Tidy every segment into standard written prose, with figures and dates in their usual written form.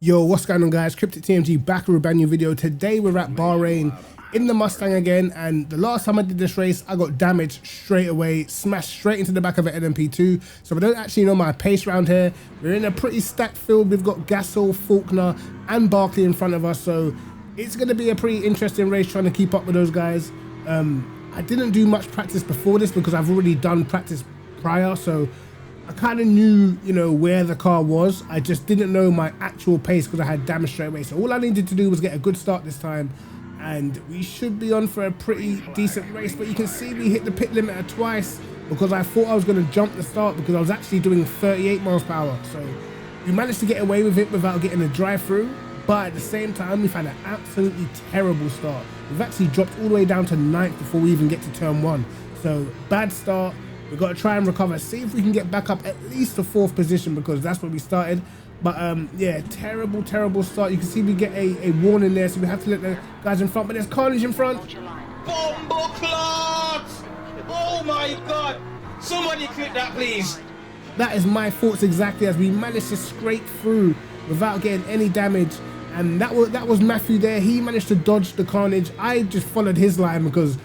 Yo, what's going on, guys? Kryptic TMG back with a brand new video. Today we're at Bahrain in the Mustang again, and the last time I did this race I got damaged straight away, smashed straight into the back of an LMP2. So I don't actually know my pace around here. We're in a pretty stacked field. We've got Gasol, Faulkner and Barkley in front of us, so it's going to be a pretty interesting race trying to keep up with those guys. I didn't do much practice before this because I've already done practice prior, so I kind of knew, where the car was. I just didn't know my actual pace because I had damage straight away. So all I needed to do was get a good start this time, and we should be on for a pretty decent race. But you can see we hit the pit limiter twice because I thought I was going to jump the start because I was actually doing 38 miles per hour. So we managed to get away with it without getting a drive-through. But at the same time, we've had an absolutely terrible start. We've actually dropped all the way down to 9th before we even get to turn 1. So bad start. We've got to try and recover, see if we can get back up at least to 4th position because that's where we started. But yeah, terrible start. You can see we get a warning there, so we have to let the guys in front. But there's Carnage in front. Bomboclat! Oh my god! Somebody clip that, please. That is my thoughts exactly, as we managed to scrape through without getting any damage. And that was Matthew there. He managed to dodge the Carnage. I just followed his line because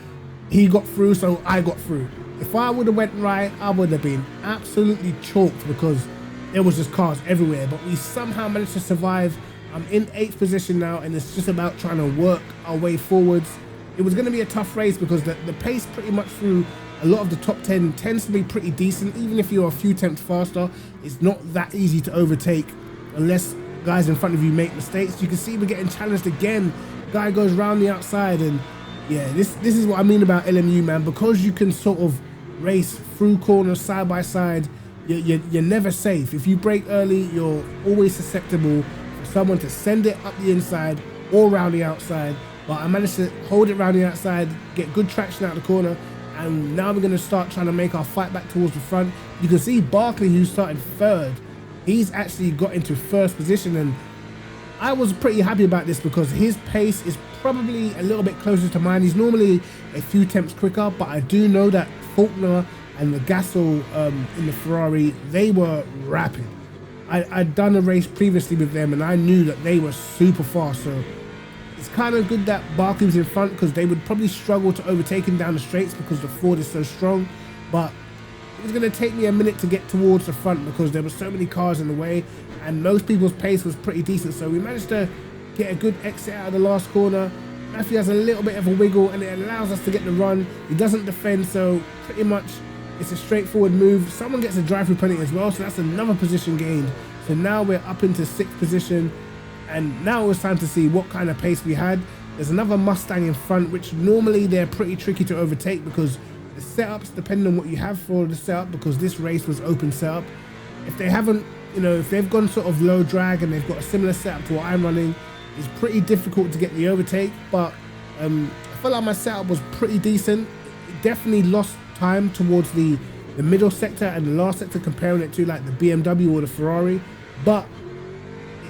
he got through, so I got through. If I would have went right, I would have been absolutely chalked because there was just cars everywhere. But we somehow managed to survive. I'm in 8th position now, and it's just about trying to work our way forwards. It was going to be a tough race because the pace pretty much through a lot of the top 10 tends to be pretty decent. Even if you're a few tenths faster, it's not that easy to overtake unless guys in front of you make mistakes. You can see we're getting challenged again. Guy goes round the outside, and yeah, this is what I mean about LMU, man. Because you can sort of race through corners side by side, you're never safe. If you brake early, you're always susceptible for someone to send it up the inside or round the outside. But I managed to hold it round the outside, get good traction out the corner, and now we're going to start trying to make our fight back towards the front. You can see Barkley, who started 3rd, he's actually got into 1st position, and I was pretty happy about this because his pace is probably a little bit closer to mine. He's normally a few tenths quicker, but I do know that Faulkner and the Gasol in the Ferrari, they were rapid. I'd done a race previously with them, and I knew that they were super fast. So it's kind of good that Barkley was in front because they would probably struggle to overtake him down the straights because the Ford is so strong. But it was going to take me a minute to get towards the front because there were so many cars in the way, and most people's pace was pretty decent. So we managed to get a good exit out of the last corner. Matthew has a little bit of a wiggle, and it allows us to get the run. He doesn't defend, so pretty much it's a straightforward move. Someone gets a drive-through penalty as well, so that's another position gained. So now we're up into 6th position, and now it was time to see what kind of pace we had. There's another Mustang in front, which normally they're pretty tricky to overtake because the setups, depending on what you have for the setup, because this race was open setup. If they haven't, if they've gone sort of low drag and they've got a similar setup to what I'm running, it's pretty difficult to get the overtake. But I felt like my setup was pretty decent. It definitely lost time towards the middle sector and the last sector, comparing it to like the BMW or the Ferrari, but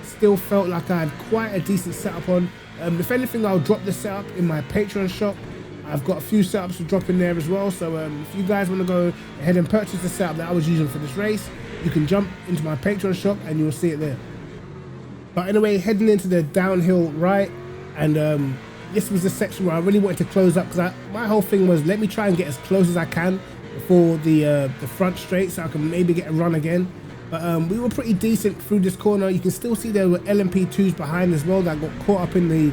it still felt like I had quite a decent setup on. If anything, I'll drop the setup in my Patreon shop. I've got a few setups to drop in there as well, so if you guys want to go ahead and purchase the setup that I was using for this race, you can jump into my Patreon shop and you'll see it there. But anyway, heading into the downhill right, and this was the section where I really wanted to close up because my whole thing was, let me try and get as close as I can before the front straight so I can maybe get a run again. But we were pretty decent through this corner. You can still see there were LMP2s behind as well that got caught up in the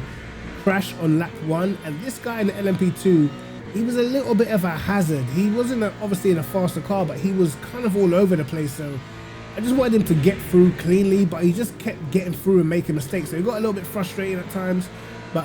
crash on lap 1. And this guy in the LMP2, he was a little bit of a hazard. He wasn't obviously in a faster car, but he was kind of all over the place. So I just wanted him to get through cleanly, but he just kept getting through and making mistakes. So he got a little bit frustrating at times. But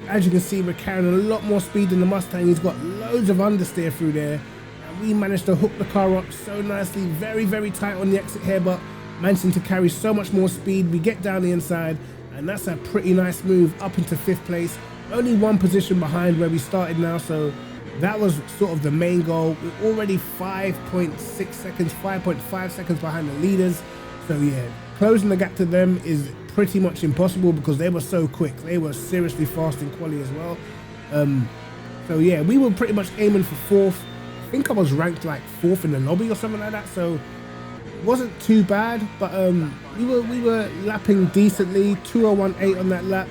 as you can see, we're carrying a lot more speed than the Mustang. He's got loads of understeer through there. And we managed to hook the car up so nicely, very tight on the exit here, but managing to carry so much more speed. We get down the inside, and that's a pretty nice move up into 5th place. Only 1 position behind where we started now, so that was sort of the main goal. We're already 5.6 seconds, 5.5 seconds behind the leaders. So yeah, closing the gap to them is pretty much impossible because they were so quick. They were seriously fast in quali as well. So yeah, we were pretty much aiming for 4th. I think I was ranked like 4th in the lobby or something like that. So wasn't too bad, but we were lapping decently. 2:01.8 on that lap,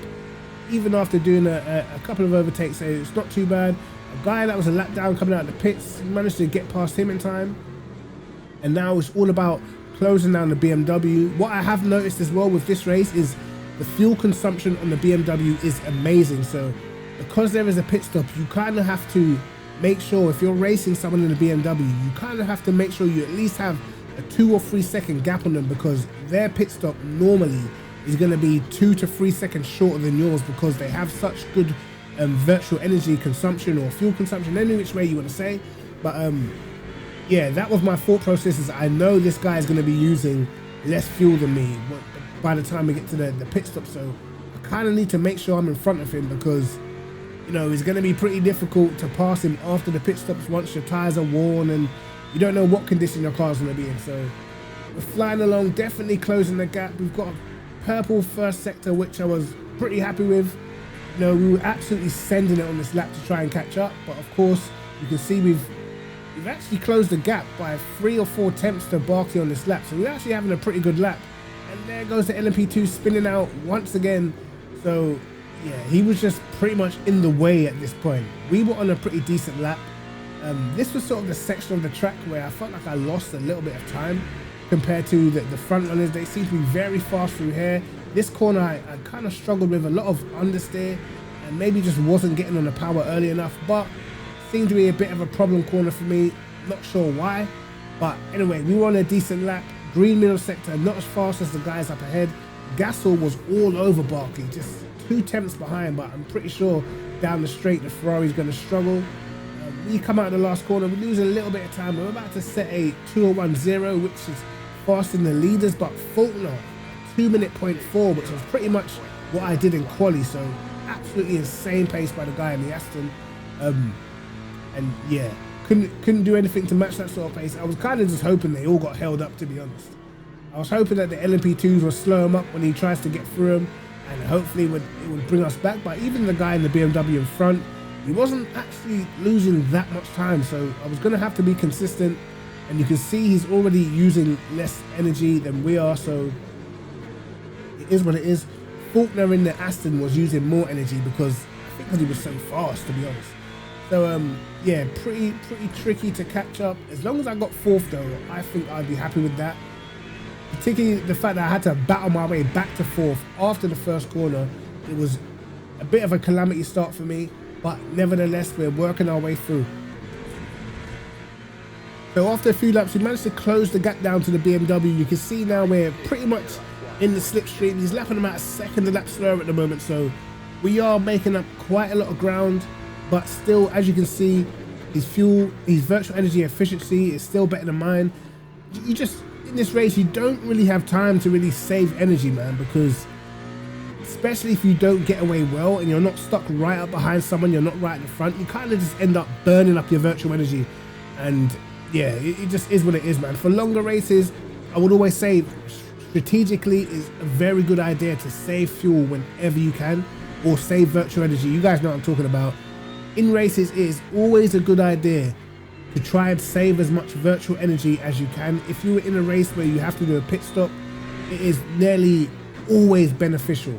even after doing a couple of overtakes. So it's not too bad. A guy that was a lap down coming out of the pits, managed to get past him in time, and now it's all about closing down the BMW. What I have noticed as well with this race is the fuel consumption on the BMW is amazing. So because there is a pit stop, you kind of have to make sure, if you're racing someone in a BMW, you kind of have to make sure you at least have a 2 or 3 second gap on them, because their pit stop normally is going to be 2 to 3 seconds shorter than yours, because they have such good virtual energy consumption, or fuel consumption, any which way you want to say. But yeah, that was my thought process, is I know this guy is going to be using less fuel than me by the time we get to the pit stop, so I kind of need to make sure I'm in front of him, because you know, it's going to be pretty difficult to pass him after the pit stops once your tyres are worn and you don't know what condition your car's going to be in. So we're flying along, definitely closing the gap. We've got a purple first sector, which I was pretty happy with. You know, we were absolutely sending it on this lap to try and catch up, but of course you can see we've actually closed the gap by 3 or 4 attempts to Barkley on this lap, so we're actually having a pretty good lap. And there goes the LMP2 spinning out once again. So yeah, he was just pretty much in the way at this point. We were on a pretty decent lap. This was sort of the section of the track where I felt like I lost a little bit of time compared to the front runners. They seem to be very fast through here. This corner I kind of struggled with, a lot of understeer, and maybe just wasn't getting on the power early enough, but seemed to be a bit of a problem corner for me. Not sure why, but anyway, we were on a decent lap. Green middle sector, not as fast as the guys up ahead. Gasol was all over Barkley, just 2 tenths behind, but I'm pretty sure down the straight the Ferrari's going to struggle. We come out of the last corner, we lose a little bit of time. We're about to set a 2:01.0, which is faster than the leaders, but Faulkner 2:04, which was pretty much what I did in quali. So absolutely insane pace by the guy in the Aston, and yeah, couldn't do anything to match that sort of pace. I was kind of just hoping they all got held up, to be honest. I was hoping that the LMP2s would slow him up when he tries to get through him, and hopefully it would bring us back. But even the guy in the BMW in front, he wasn't actually losing that much time, so I was going to have to be consistent. And you can see he's already using less energy than we are, so it is what it is. Faulkner in the Aston was using more energy because I think he was so fast, to be honest. So yeah, pretty tricky to catch up. As long as I got 4th though, I think I'd be happy with that. Particularly the fact that I had to battle my way back to 4th after the first corner. It was a bit of a calamity start for me, but nevertheless, we're working our way through. So after a few laps, we managed to close the gap down to the BMW. You can see now we're pretty much in the slipstream. He's lapping about a second a lap slower at the moment, so we are making up quite a lot of ground. But still, as you can see, his virtual energy efficiency is still better than mine. You just, in this race, you don't really have time to really save energy, man, because especially if you don't get away well and you're not stuck right up behind someone, you're not right in the front, you kind of just end up burning up your virtual energy. And yeah, it just is what it is, man. For longer races, I would always say strategically is a very good idea to save fuel whenever you can, or save virtual energy. You guys know what I'm talking about. In races, it is always a good idea to try and save as much virtual energy as you can. If you were in a race where you have to do a pit stop, it is nearly always beneficial.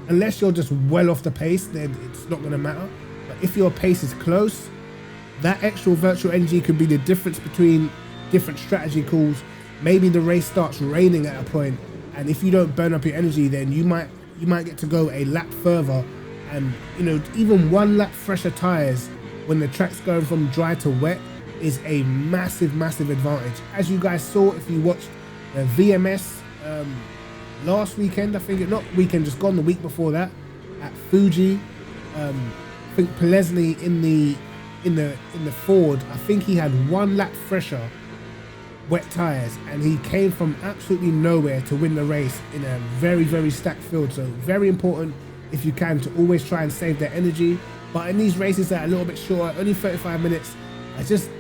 Unless you're just well off the pace, then it's not going to matter. But if your pace is close, that extra virtual energy could be the difference between different strategy calls. Maybe the race starts raining at a point, and if you don't burn up your energy, then you might get to go a lap further. And you know, even 1 lap fresher tires when the track's going from dry to wet is a massive advantage. As you guys saw if you watched the VMS last weekend, I think not weekend just gone, the week before that at Fuji. I think Pelesny in the Ford, I think he had 1 lap fresher wet tires, and he came from absolutely nowhere to win the race in a very stacked field. So very important, if you can, to always try and save their energy. But in these races that are a little bit shorter, only 35 minutes, I just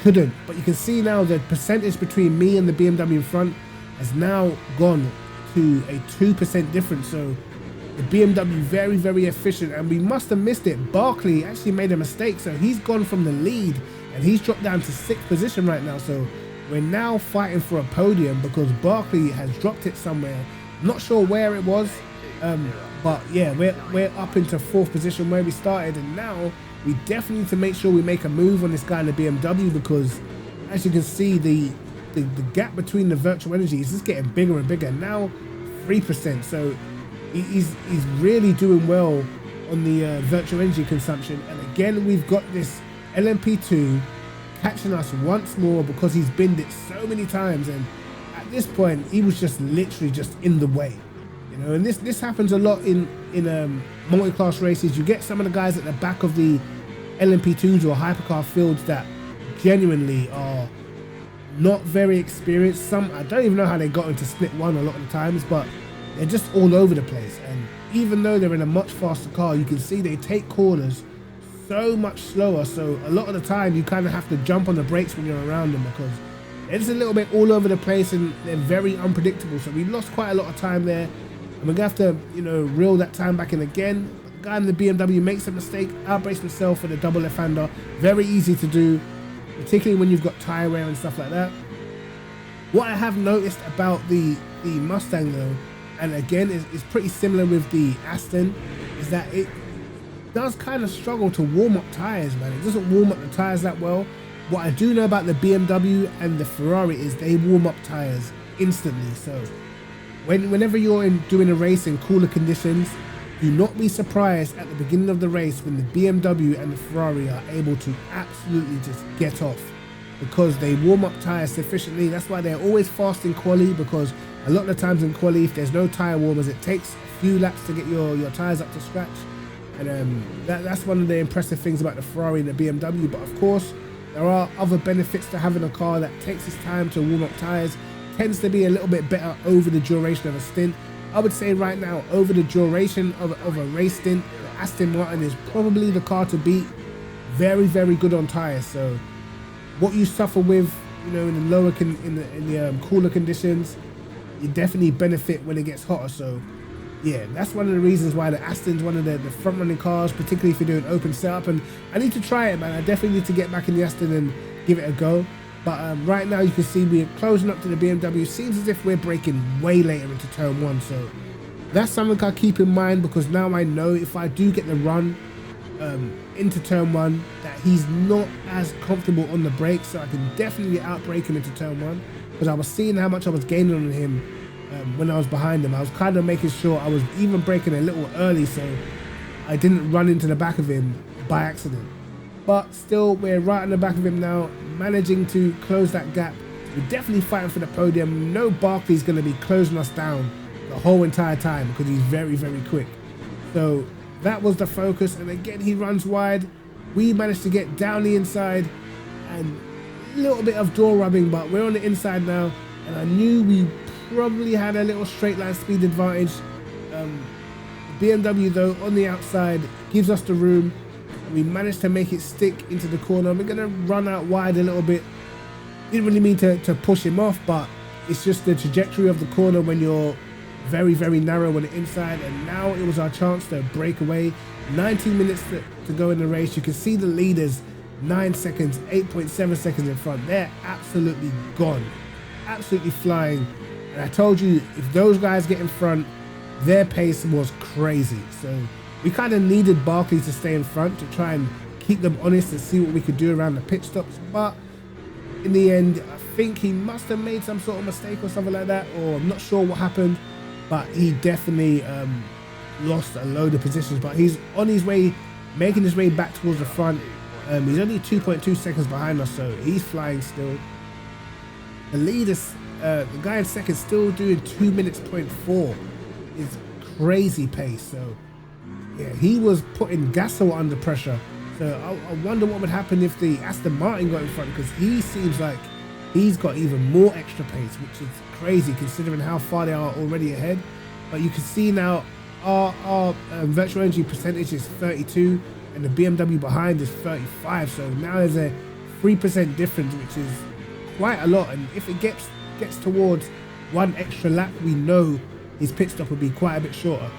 couldn't. But you can see now the percentage between me and the BMW in front has now gone to a 2% difference. So the BMW very efficient, and we must have missed it. Barkley actually made a mistake, so he's gone from the lead and he's dropped down to 6th position right now. So we're now fighting for a podium because Barkley has dropped it somewhere. Not sure where it was, but yeah, we're up into 4th position where we started, and now we definitely need to make sure we make a move on this guy in the BMW, because as you can see, the gap between the virtual energy is just getting bigger and bigger. Now 3%, so he's really doing well on the virtual energy consumption. And again, we've got this LMP2 catching us once more because he's binned it so many times, and at this point he was just literally just in the way, you know. And this happens a lot in multi-class races. You get some of the guys at the back of the LMP2s or hypercar fields that genuinely are not very experienced. Some, I don't even know how they got into split one a lot of the times, but they're just all over the place. And even though they're in a much faster car, you can see they take corners so much slower, so a lot of the time you kind of have to jump on the brakes when you're around them, because they're just a little bit all over the place and they're very unpredictable. So we lost quite a lot of time there, and we're gonna have to, you know, reel that time back in again. The guy in the BMW makes a mistake, outbrakes himself for the double left-hander. Very easy to do, particularly when you've got tire wear and stuff like that. What I have noticed about the Mustang though, and again is pretty similar with the Aston, is that it does kind of struggle to warm up tires, man. It doesn't warm up the tires that well. What I do know about the BMW and the Ferrari is they warm up tires instantly. So whenever you're doing a race in cooler conditions, do not be surprised at the beginning of the race when the BMW and the Ferrari are able to absolutely just get off, because they warm up tires sufficiently. That's why they're always fast in quali, because a lot of the times in quali, if there's no tire warmers, it takes a few laps to get your tires up to scratch. And that's one of the impressive things about the Ferrari and the BMW. But of course, there are other benefits to having a car that takes its time to warm up tires. Tends to be a little bit better over the duration of a stint. I would say right now, over the duration of a race stint, the Aston Martin is probably the car to beat. Very, very good on tires. So what you suffer with, you know, in the lower in the cooler conditions, you definitely benefit when it gets hotter. So yeah, that's one of the reasons why the Aston's one of the front running cars, particularly if you're doing open setup. And I need to try it, man. I definitely need to get back in the Aston and give it a go. But right now you can see we're closing up to the BMW. Seems as if we're braking way later into turn one. So that's something I keep in mind, because now I know if I do get the run into turn one, that he's not as comfortable on the brakes. So I can definitely outbrake him into turn one, because I was seeing how much I was gaining on him when I was behind him. I was kind of making sure I was even braking a little early so I didn't run into the back of him by accident. But still, we're right in the back of him now, managing to close that gap. We're definitely fighting for the podium. No, Barkley's going to be closing us down the whole entire time because he's very, very quick. So that was the focus. And again, he runs wide. We managed to get down the inside and a little bit of door rubbing, but we're on the inside now. And I knew we probably had a little straight line speed advantage. The BMW though on the outside gives us the room. We managed to make it stick into the corner. We're gonna run out wide a little bit. Didn't really mean to push him off, but it's just the trajectory of the corner when you're very, very narrow on the inside. And now it was our chance to break away. 19 minutes to go in the race. You can see the leaders 9 seconds, 8.7 seconds in front. They're absolutely gone, absolutely flying. And I told you, if those guys get in front, their pace was crazy. So we kind of needed Barkley to stay in front to try and keep them honest and see what we could do around the pit stops. But in the end, I think he must have made some sort of mistake or something like that, or I'm not sure what happened. But he definitely lost a load of positions. But he's on his way, making his way back towards the front. He's only 2.2 seconds behind us, so he's flying still. The lead is, the guy in second still doing 2 minutes point 4. Is crazy pace. So yeah, he was putting Gasol under pressure. So I wonder what would happen if the Aston Martin got in front, because he seems like he's got even more extra pace, which is crazy considering how far they are already ahead. But you can see now our virtual energy percentage is 32 and the BMW behind is 35. So now there's a 3% difference, which is quite a lot. And if it gets towards one extra lap, we know his pit stop will be quite a bit shorter.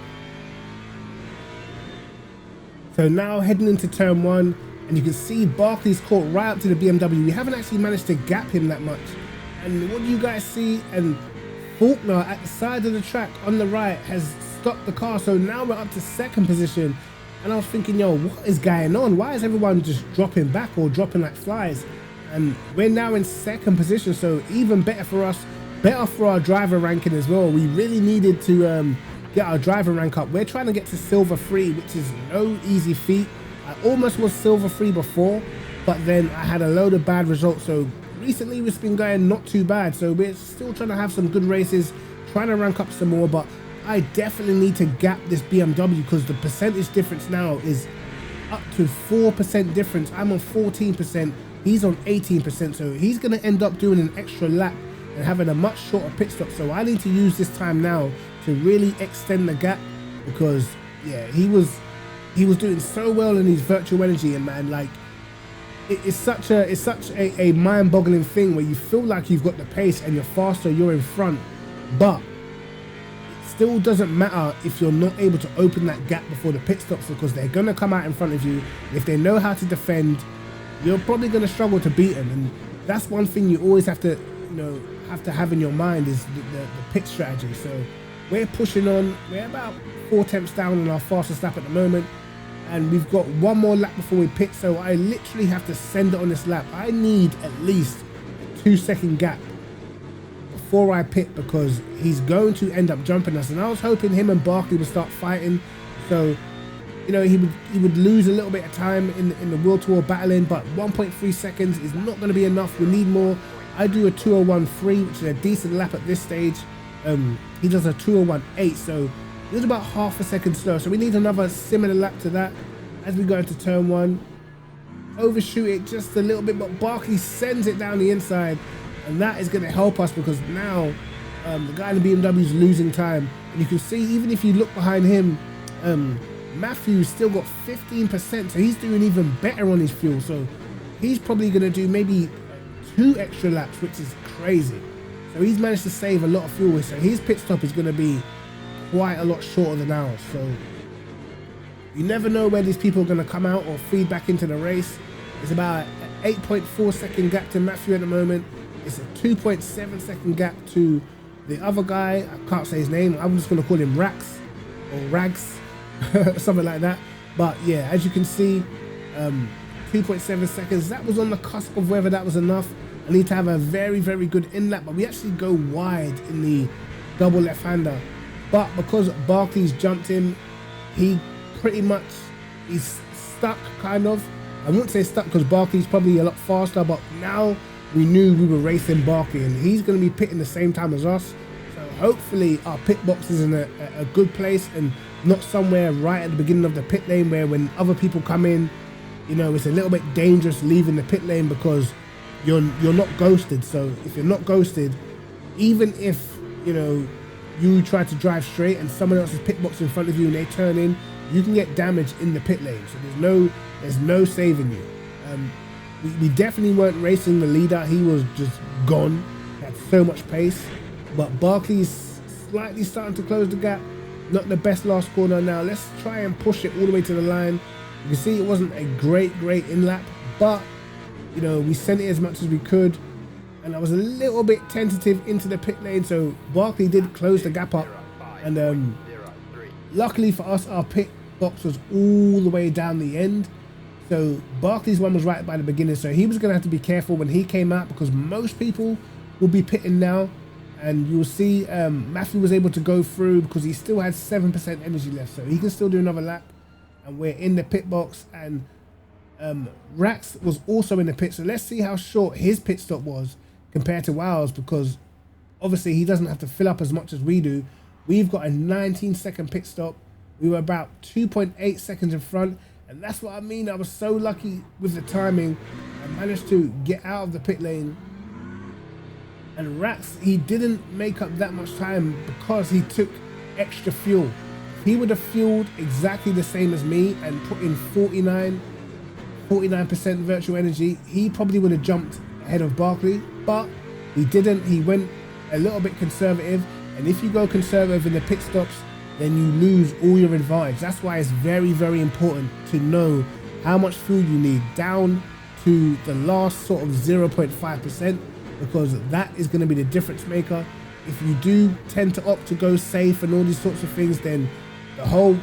So now heading into turn one, and you can see Barkley's caught right up to the BMW. We haven't actually managed to gap him that much And what do you guys see? And Faulkner at the side of the track on the right has stopped the car, so now we're up to second position. And I was thinking, yo, what is going on? Why is everyone just dropping back or dropping like flies? And we're now in second position, so even better for us, better for our driver ranking as well. We really needed to get our driver rank up. We're trying to get to silver 3, which is no easy feat. I almost was silver 3 before, but then I had a load of bad results. So recently it's been going not too bad, so we're still trying to have some good races, trying to rank up some more. But I definitely need to gap this BMW because the percentage difference now is up to 4% difference. I'm on 14%, he's on 18%, so he's going to end up doing an extra lap and having a much shorter pit stop. So I need to use this time now to really extend the gap, because yeah, he was doing so well in his virtual energy. And man, like, it's such a mind-boggling thing where you feel like you've got the pace and you're faster, you're in front, but it still doesn't matter if you're not able to open that gap before the pit stops, because they're going to come out in front of you. If they know how to defend, you're probably going to struggle to beat them. And that's one thing you always have to, have in your mind, is the pit strategy. So we're pushing on. We're about 4 tenths down on our fastest lap at the moment, and we've got one more lap before we pit. So I literally have to send it on this lap. I need at least a 2-second gap before I pit, because he's going to end up jumping us. And I was hoping him and Barkley would start fighting, so he would lose a little bit of time in the wheel to wheel battling. But 1.3 seconds is not going to be enough. We need more. I do a 2:01.3, which is a decent lap at this stage. He does a 2:01.8, so he was about half a second slow. So we need another similar lap to that as we go into turn 1. Overshoot it just a little bit, but Barkley sends it down the inside, and that is going to help us, because now the guy in the BMW is losing time. And you can see, even if you look behind him, Matthew's still got 15%, so he's doing even better on his fuel. So he's probably going to do maybe 2 extra laps, which is crazy. So he's managed to save a lot of fuel, so his pit stop is going to be quite a lot shorter than ours. So you never know where these people are going to come out or feed back into the race. It's about an 8.4 second gap to Matthew at the moment. It's a 2.7 second gap to the other guy. I can't say his name. I'm just going to call him Rax or Rags, something like that. But yeah, as you can see, 2.7 seconds. That was on the cusp of whether that was enough. I need to have a very, very good in-lap, but we actually go wide in the double left-hander. But because Barkley's jumped him, he pretty much is stuck, kind of. I wouldn't say stuck, because Barkley's probably a lot faster, but now we knew we were racing Barkley, and he's going to be pitting the same time as us. So hopefully our pit box is in a good place, and not somewhere right at the beginning of the pit lane where when other people come in, it's a little bit dangerous leaving the pit lane, because you're not ghosted. So if you're not ghosted, even if you try to drive straight and someone else's pit box in front of you and they turn in, you can get damage in the pit lane. So there's no saving you. We definitely weren't racing the leader. He was just gone. He had so much pace. But Barkley's slightly starting to close the gap. Not the best last corner. Now let's try and push it all the way to the line. You can see it wasn't a great in-lap, but we sent it as much as we could, and I was a little bit tentative into the pit lane, so Barkley did close the gap up. And luckily for us, our pit box was all the way down the end, so Barkley's one was right by the beginning, so he was going to have to be careful when he came out, because most people will be pitting now. And you'll see Matthew was able to go through because he still had 7% energy left, so he can still do another lap. And we're in the pit box, and Rax was also in the pit, so let's see how short his pit stop was compared to ours, because obviously he doesn't have to fill up as much as we do. We've got a 19-second pit stop. We were about 2.8 seconds in front, and that's what I mean. I was so lucky with the timing. I managed to get out of the pit lane, and Rax, he didn't make up that much time because he took extra fuel. If he would have fueled exactly the same as me and put in 49% virtual energy, he probably would have jumped ahead of Barkley, but he didn't. He went a little bit conservative, and if you go conservative in the pit stops, then you lose all your advantage. That's why it's very, very important to know how much fuel you need, down to the last sort of 0.5%. because that is going to be the difference maker. If you do tend to opt to go safe and all these sorts of things, then the whole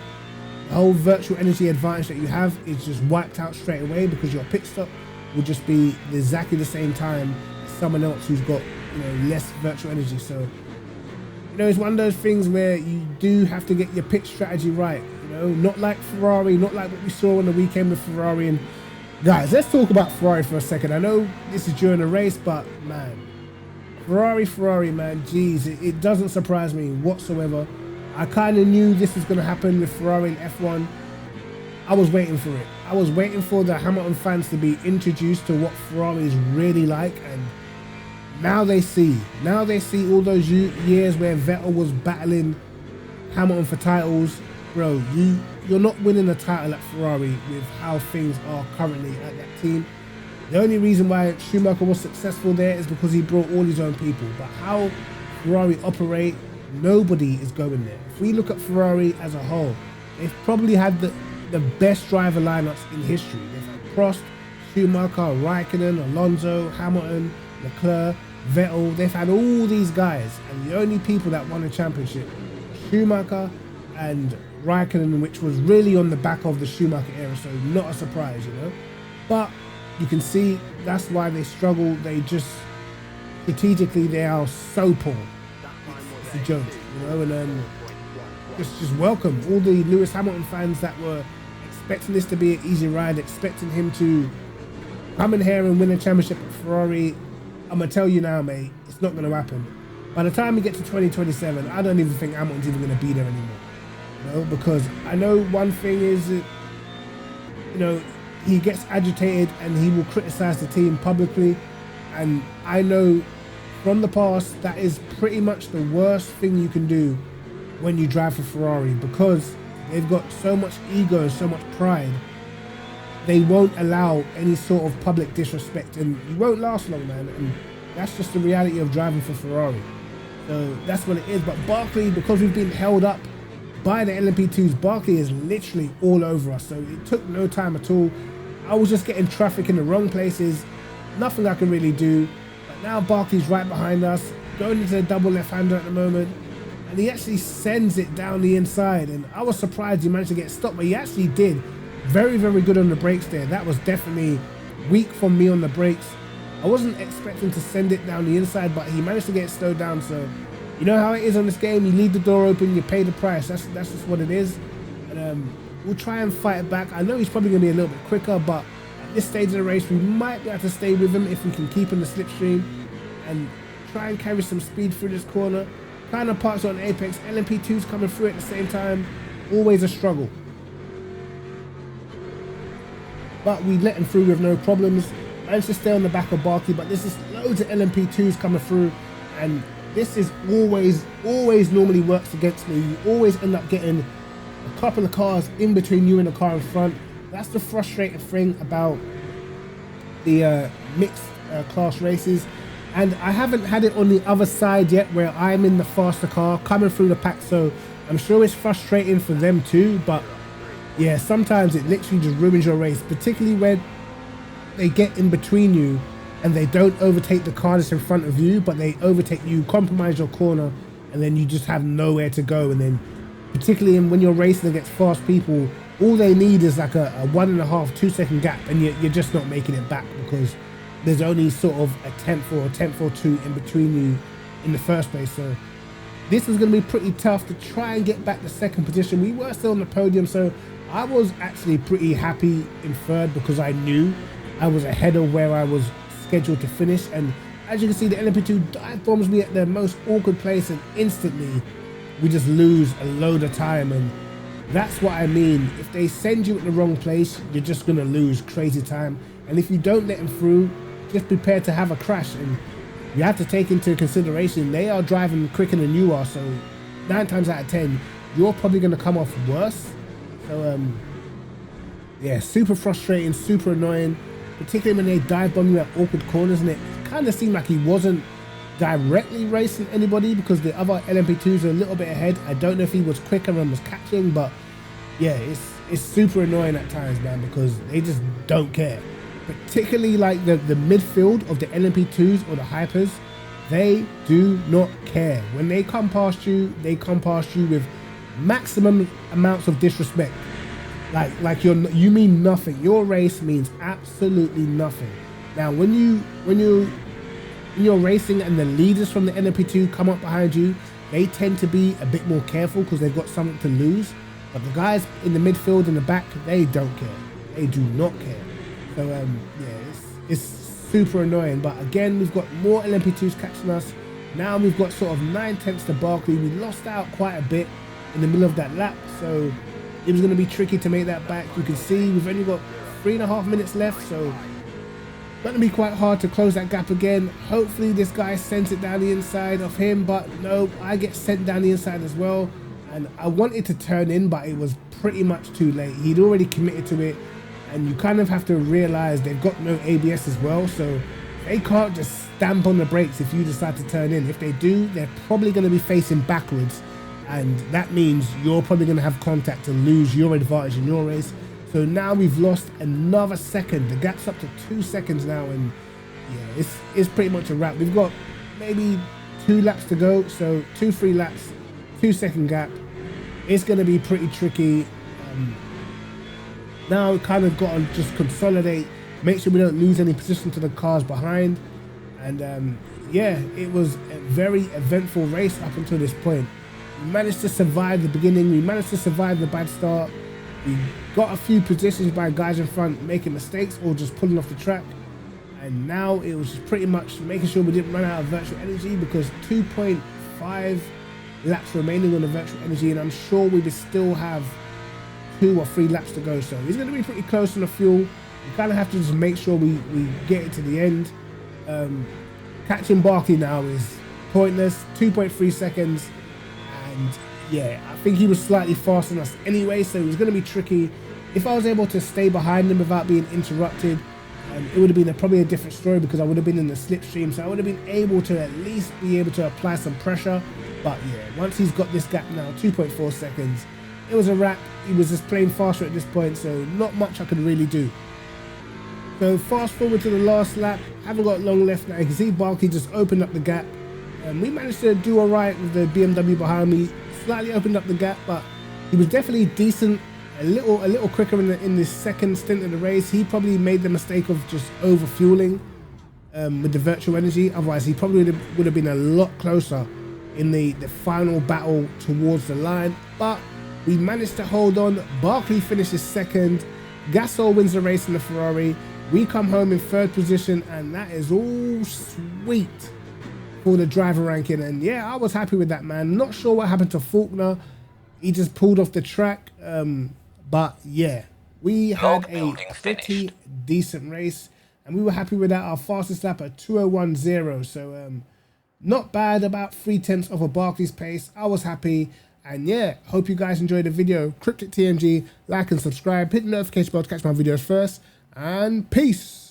virtual energy advantage that you have is just wiped out straight away, because your pit stop will just be exactly the same time as someone else who's got, you know, less virtual energy. So, you know, it's one of those things where you do have to get your pit strategy right. You know, not like Ferrari, not like what we saw on the weekend with Ferrari. And guys, let's talk about Ferrari for a second. I know this is during a race, but man, Ferrari, man, geez, it doesn't surprise me whatsoever. I kind of knew this was going to happen with Ferrari in F1. I was waiting for it. I was waiting for the Hamilton fans to be introduced to what Ferrari is really like, and now they see all those years where Vettel was battling Hamilton for titles. Bro, you're not winning a title at Ferrari with how things are currently at that team. The only reason why Schumacher was successful there is because he brought all his own people. But how Ferrari operate, nobody is going there. If we look at Ferrari as a whole, they've probably had the best driver lineups in history. They've had Prost, Schumacher, Raikkonen, Alonso, Hamilton, Leclerc, Vettel. They've had all these guys, and the only people that won a championship were Schumacher and Raikkonen, which was really on the back of the Schumacher era, so not a surprise, you know. But you can see that's why they struggle. They just, strategically, they are so poor. It's a joke, you know. And just welcome all the Lewis Hamilton fans that were expecting this to be an easy ride, expecting him to come in here and win a championship at Ferrari. I'm gonna tell you now, mate, it's not gonna happen. By the time we get to 2027, I don't even think Hamilton's even gonna be there anymore. You know, because I know one thing is that, you know, he gets agitated and he will criticize the team publicly, and I know from the past that is pretty much the worst thing you can do when you drive for Ferrari, because they've got so much ego, so much pride. They won't allow any sort of public disrespect, and you won't last long, man. And that's just the reality of driving for Ferrari. So that's what it is. But Barkley, because we've been held up by the LMP2s, Barkley is literally all over us. So it took no time at all. I was just getting traffic in the wrong places. Nothing I can really do. But now Barkley's right behind us, going into the double left-hander at the moment. And he actually sends it down the inside. And I was surprised he managed to get stopped, but he actually did. Very, very good on the brakes there. That was definitely weak from me on the brakes. I wasn't expecting to send it down the inside, but he managed to get it slowed down. So, you know how it is on this game. You leave the door open, you pay the price. That's just what it is. And we'll try and fight it back. I know he's probably going to be a little bit quicker, but at this stage of the race, we might be able to stay with him if we can keep in the slipstream and try and carry some speed through this corner. Kind of parts on Apex. LMP2's coming through at the same time. Always a struggle. But we let him through with no problems. Managed to stay on the back of Barkley, but this is loads of LMP2s coming through, and this is always normally works against me. You always end up getting a couple of cars in between you and the car in front. That's the frustrating thing about the mixed class races. And I haven't had it on the other side yet, where I'm in the faster car coming through the pack, so I'm sure it's frustrating for them too. But yeah, sometimes it literally just ruins your race, particularly when they get in between you and they don't overtake the car that's in front of you, but they overtake you, compromise your corner, and then you just have nowhere to go. And then particularly when you're racing against fast people, all they need is like a 1.5, 2 second gap, and you're just not making it back because there's only sort of a tenth or two in between you in the first place. So this is going to be pretty tough to try and get back to second position. We were still on the podium, so I was actually pretty happy in third because I knew I was ahead of where I was scheduled to finish. And as you can see, the LMP2 dive bombs me at the most awkward place, and instantly we just lose a load of time. And that's what I mean. If they send you at the wrong place, you're just going to lose crazy time. And if you don't let them through, just prepare to have a crash. And you have to take into consideration they are driving quicker than you are, so 9 times out of 10 you're probably going to come off worse. So yeah, super frustrating, super annoying, particularly when they dive bomb you at awkward corners. And it kind of seemed like he wasn't directly racing anybody because the other LMP2s are a little bit ahead. I don't know if he was quicker and was catching, but yeah, it's super annoying at times, man, because they just don't care. particularly like the midfield of the LMP2s or the hypers, they do not care. When they come past you with maximum amounts of disrespect. Like you mean nothing. Your race means absolutely nothing. Now when you're racing and the leaders from the LMP2 come up behind you, they tend to be a bit more careful because they've got something to lose. But the guys in the midfield and the back, they don't care. They do not care. So yeah, it's super annoying. But again, we've got more LMP2s catching us. Now we've got sort of 9/10 to Barkley. We lost out quite a bit in the middle of that lap, so it was going to be tricky to make that back. You can see we've only got 3.5 minutes left, so going to be quite hard to close that gap again. Hopefully this guy sends it down the inside of him, but no, I get sent down the inside as well. And I wanted to turn in, but it was pretty much too late. He'd already committed to it, and you kind of have to realize they've got no ABS as well, so they can't just stamp on the brakes if you decide to turn in. If they do, they're probably going to be facing backwards, and that means you're probably going to have contact to lose your advantage in your race. So now we've lost another second. The gap's up to 2 seconds now, and yeah, it's pretty much a wrap. We've got maybe 2 laps to go, so 2-3 laps, 2-second gap. It's going to be pretty tricky. Now we kind of got to just consolidate, make sure we don't lose any position to the cars behind, and yeah, it was a very eventful race up until this point. We managed to survive the beginning, we managed to survive the bad start, we got a few positions by guys in front making mistakes or just pulling off the track, and now it was just pretty much making sure we didn't run out of virtual energy, because 2.5 laps remaining on the virtual energy, and I'm sure we would still have 2 or 3 laps to go, so it's going to be pretty close on the fuel. You kind of have to just make sure we get it to the end. Catching Barkley now is pointless, 2.3 seconds, and yeah, I think he was slightly faster than us anyway, so it was going to be tricky. If I was able to stay behind him without being interrupted, it would have been probably a different story, because I would have been in the slipstream, so I would have been able to at least be able to apply some pressure. But yeah, once he's got this gap now, 2.4 seconds, it was a wrap. He was just playing faster at this point, so not much I could really do. So fast forward to the last lap, haven't got long left now. You can see Barkley just opened up the gap. We managed to do alright with the BMW behind me, slightly opened up the gap, but he was definitely decent, a little quicker in this second stint of the race. He probably made the mistake of just over fueling with the virtual energy, otherwise he probably would have been a lot closer in the final battle towards the line. But we managed to hold on. Barkley finishes second, Gasol wins the race in the Ferrari. We come home in 3rd position, and that is all sweet for the driver ranking. And yeah, I was happy with that, man. Not sure what happened to Faulkner. He just pulled off the track. But yeah, we had a pretty decent race, and we were happy with that. Our fastest lap at 2:01.0. So not bad, about 3/10 of a Barkley's pace. I was happy. And yeah, hope you guys enjoyed the video. Kryptic TMG, like and subscribe, hit the notification bell to catch my videos first, and peace.